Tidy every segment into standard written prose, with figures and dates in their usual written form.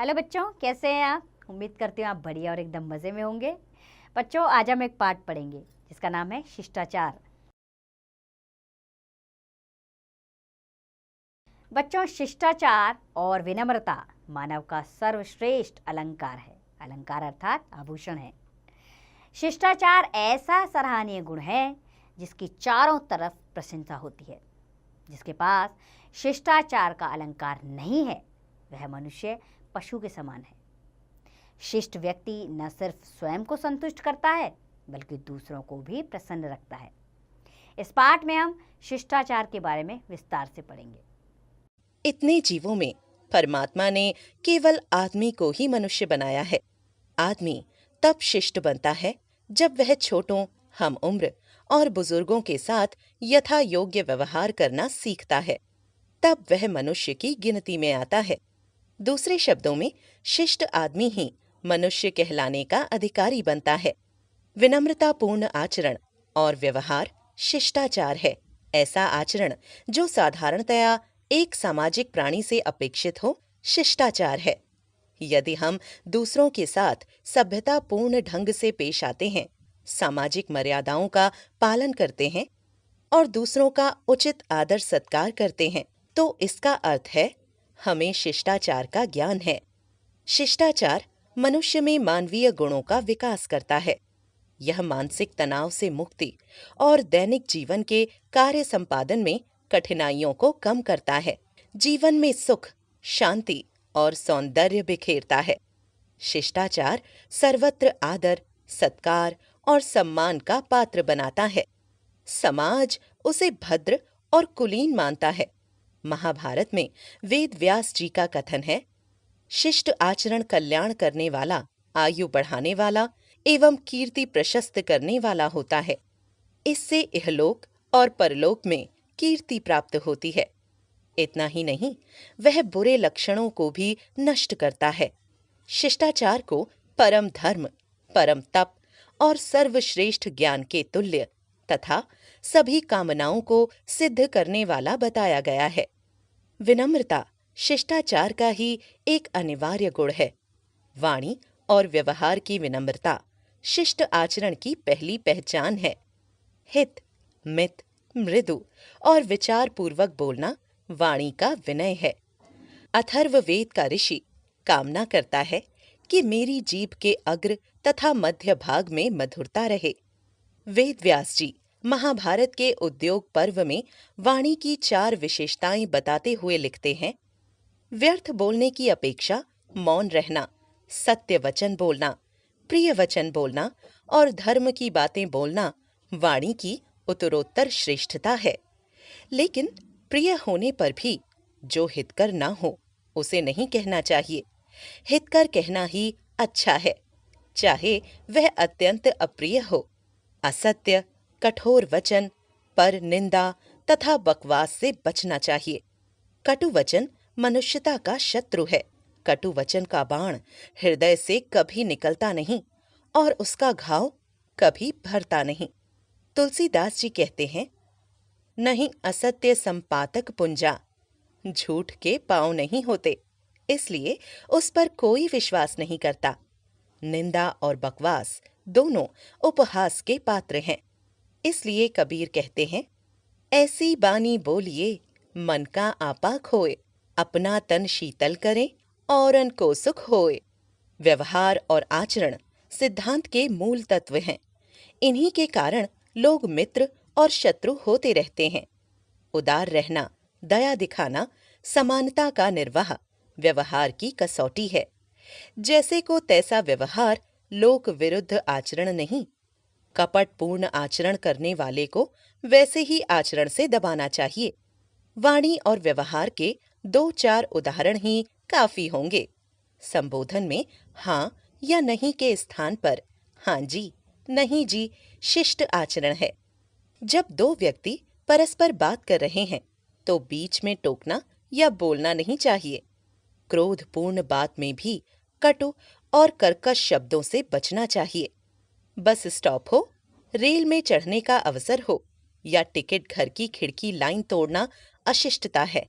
Hello बच्चों, कैसे हैं आप? उम्मीद करती हूँ आप बढ़िया और एकदम मज़े में होंगे। बच्चों, आज हम एक पाठ पढ़ेंगे जिसका नाम है शिष्टाचार। बच्चों, शिष्टाचार और विनम्रता मानव का सर्वश्रेष्ठ अलंकार है। अलंकार अर्थात आभूषण है। शिष्टाचार ऐसा सराहनीय गुण है जिसकी चारों तरफ प्रशंसा होती है। जिसके पास शिष्टाचार का अलंकार नहीं है वह मनुष्य पशु के समान है। शिष्ट व्यक्ति न सिर्फ स्वयं को संतुष्ट करता है बल्कि दूसरों को भी प्रसन्न रखता है। इस पाठ में हम शिष्टाचार के बारे में विस्तार से पढ़ेंगे। इतने जीवों में परमात्मा ने केवल आदमी को ही मनुष्य बनाया है। आदमी तब शिष्ट बनता है जब वह छोटों, हम उम्र और बुजुर्गों के साथ यथा योग्य व्यवहार करना सीखता है। तब वह मनुष्य की गिनती में आता है। दूसरे शब्दों में, शिष्ट आदमी ही मनुष्य कहलाने का अधिकारी बनता है। विनम्रतापूर्ण आचरण और व्यवहार शिष्टाचार है। ऐसा आचरण जो साधारणतया एक सामाजिक प्राणी से अपेक्षित हो, शिष्टाचार है। यदि हम दूसरों के साथ सभ्यतापूर्ण ढंग से पेश आते हैं, सामाजिक मर्यादाओं का पालन करते हैं और दूसरों का उचित आदर सत्कार करते हैं, तो इसका अर्थ है हमें शिष्टाचार का ज्ञान है। शिष्टाचार मनुष्य में मानवीय गुणों का विकास करता है। यह मानसिक तनाव से मुक्ति और दैनिक जीवन के कार्य संपादन में कठिनाइयों को कम करता है। जीवन में सुख, शांति और सौंदर्य बिखेरता है। शिष्टाचार सर्वत्र आदर, सत्कार और सम्मान का पात्र बनाता है। समाज उसे भद्र और कुलीन मानता है। महाभारत में वेद व्यास जी का कथन है, शिष्ट आचरण कल्याण करने वाला, आयु बढ़ाने वाला एवं कीर्ति प्रशस्त करने वाला होता है। इससे इहलोक और परलोक में कीर्ति प्राप्त होती है। इतना ही नहीं, वह बुरे लक्षणों को भी नष्ट करता है। शिष्टाचार को परम धर्म, परम तप और सर्वश्रेष्ठ ज्ञान के तुल्य तथा सभी कामनाओं को सिद्ध करने वाला बताया गया है। विनम्रता शिष्टाचार का ही एक अनिवार्य गुण है। वाणी और व्यवहार की विनम्रता शिष्ट आचरण की पहली पहचान है। हित, मित, मृदु और विचार पूर्वक बोलना वाणी का विनय है। अथर्ववेद का ऋषि कामना करता है कि मेरी जीभ के अग्र तथा मध्य भाग में मधुरता रहे। वेद व्यास जी महाभारत के उद्योग पर्व में वाणी की 4 विशेषताएं बताते हुए लिखते हैं, व्यर्थ बोलने की अपेक्षा मौन रहना, सत्य वचन बोलना, प्रिय वचन बोलना और धर्म की बातें बोलना वाणी की उत्तरोत्तर श्रेष्ठता है। लेकिन प्रिय होने पर भी जो हितकर ना हो उसे नहीं कहना चाहिए। हितकर कहना ही अच्छा है, चाहे वह अत्यंत अप्रिय हो। असत्य, कठोर वचन, पर निंदा तथा बकवास से बचना चाहिए। कटु वचन मनुष्यता का शत्रु है। कटु वचन का बाण हृदय से कभी निकलता नहीं और उसका घाव कभी भरता नहीं। तुलसीदास जी कहते हैं, नहीं असत्य संपातक पुंजा, झूठ के पांव नहीं होते, इसलिए उस पर कोई विश्वास नहीं करता। निंदा और बकवास दोनों उपहास के पात्र हैं। इसलिए कबीर कहते हैं, ऐसी बानी बोलिए मन का आपा खोए, अपना तन शीतल करें औरन को सुख होए। व्यवहार और आचरण सिद्धांत के मूल तत्व हैं। इन्हीं के कारण लोग मित्र और शत्रु होते रहते हैं। उदार रहना, दया दिखाना, समानता का निर्वाह व्यवहार की कसौटी है। जैसे को तैसा व्यवहार लोक विरुद्ध आचरण नहीं। कपटपूर्ण आचरण करने वाले को वैसे ही आचरण से दबाना चाहिए। वाणी और व्यवहार के 2-4 उदाहरण ही काफी होंगे। संबोधन में हाँ या नहीं के स्थान पर हाँ जी, नहीं जी शिष्ट आचरण है। जब 2 व्यक्ति परस्पर बात कर रहे हैं तो बीच में टोकना या बोलना नहीं चाहिए। क्रोधपूर्ण बात में भी कटु और कर्कश शब्दों से बचना चाहिए। बस स्टॉप हो, रेल में चढ़ने का अवसर हो या टिकट घर की खिड़की लाइन तोड़ना अशिष्टता है।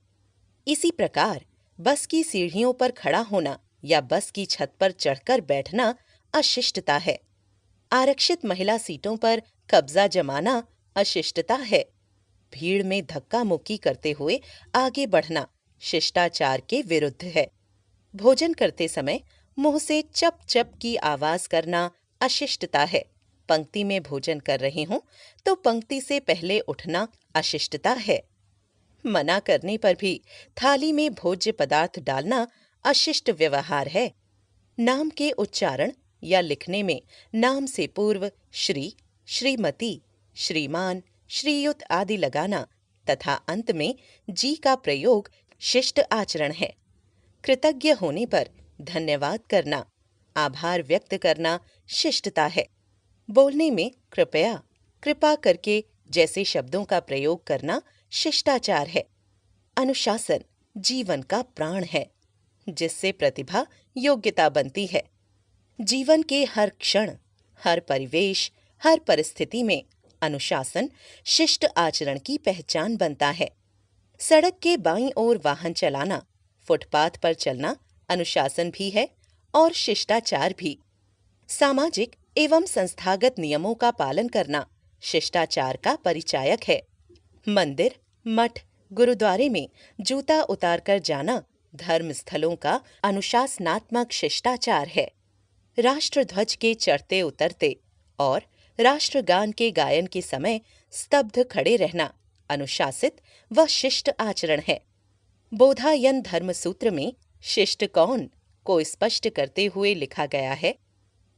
इसी प्रकार बस की सीढ़ियों पर खड़ा होना या बस की छत पर चढ़कर बैठना अशिष्टता है। आरक्षित महिला सीटों पर कब्जा जमाना अशिष्टता है। भीड़ में धक्का मुक्की करते हुए आगे बढ़ना शिष्टाचार के विरुद्ध है। भोजन करते समय मुंह से चप चप की आवाज करना अशिष्टता है। पंक्ति में भोजन कर रहे हों तो पंक्ति से पहले उठना अशिष्टता है। मना करने पर भी थाली में भोज्य पदार्थ डालना अशिष्ट व्यवहार है। नाम के उच्चारण या लिखने में नाम से पूर्व श्री, श्रीमती, श्रीमान, श्रीयुत आदि लगाना तथा अंत में जी का प्रयोग शिष्ट आचरण है। कृतज्ञ होने पर धन्यवाद करना, आभार व्यक्त करना शिष्टता है। बोलने में कृपया, कृपा करके जैसे शब्दों का प्रयोग करना शिष्टाचार है। अनुशासन जीवन का प्राण है, जिससे प्रतिभा योग्यता बनती है। जीवन के हर क्षण, हर परिवेश, हर परिस्थिति में अनुशासन शिष्ट आचरण की पहचान बनता है। सड़क के बाईं ओर वाहन चलाना, फुटपाथ पर चलना अनुशासन भी है और शिष्टाचार भी। सामाजिक एवं संस्थागत नियमों का पालन करना शिष्टाचार का परिचायक है। मंदिर, मठ, गुरुद्वारे में जूता उतारकर जाना धर्म स्थलों का अनुशासनात्मक शिष्टाचार है। राष्ट्रध्वज के चढ़ते उतरते और राष्ट्रगान के गायन के समय स्तब्ध खड़े रहना अनुशासित व शिष्ट आचरण है। बोधायन धर्म सूत्र में शिष्ट कौन को स्पष्ट करते हुए लिखा गया है,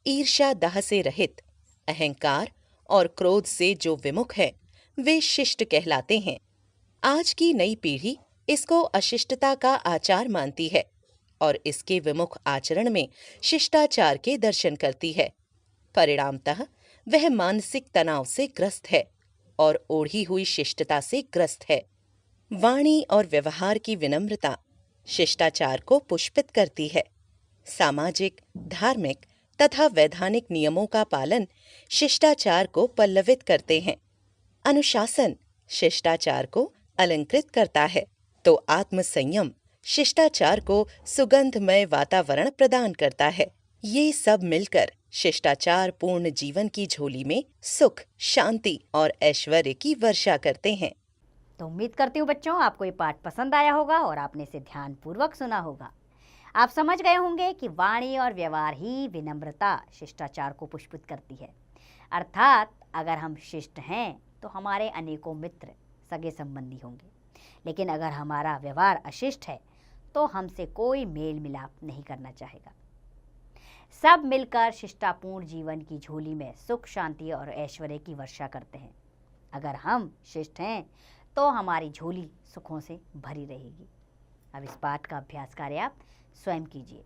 ईर्ष्या दाह से रहित, अहंकार और क्रोध से जो विमुख है वे शिष्ट कहलाते हैं। आज की नई पीढ़ी इसको अशिष्टता का आचार मानती है और इसके विमुख आचरण में शिष्टाचार के दर्शन करती है। परिणामतः वह मानसिक तनाव से ग्रस्त है और ओढ़ी हुई शिष्टता से ग्रस्त है। वाणी और व्यवहार की विनम्रता शिष्टाचार को पुष्पित करती है। सामाजिक, धार्मिक तथा वैधानिक नियमों का पालन शिष्टाचार को पल्लवित करते हैं। अनुशासन शिष्टाचार को अलंकृत करता है, तो आत्मसंयम शिष्टाचार को सुगंधमय वातावरण प्रदान करता है। ये सब मिलकर शिष्टाचार पूर्ण जीवन की झोली में सुख, शांति और ऐश्वर्य की वर्षा करते हैं। तो उम्मीद करती हूँ बच्चों आपको ये पाठ पसंद आया होगा और आपने इसे ध्यानपूर्वक सुना होगा। आप समझ गए होंगे कि वाणी और व्यवहार ही विनम्रता शिष्टाचार को पुष्पित करती है। अर्थात अगर हम शिष्ट हैं तो हमारे अनेकों मित्र, सगे संबंधी होंगे, लेकिन अगर हमारा व्यवहार अशिष्ट है तो हमसे कोई मेल मिलाप नहीं करना चाहेगा। सब मिलकर शिष्टापूर्ण जीवन की झोली में सुख, शांति और ऐश्वर्य की वर्षा करते हैं। अगर हम शिष्ट हैं तो हमारी झोली सुखों से भरी रहेगी। अब इस पाठ का अभ्यास कार्य आप स्वयं कीजिए।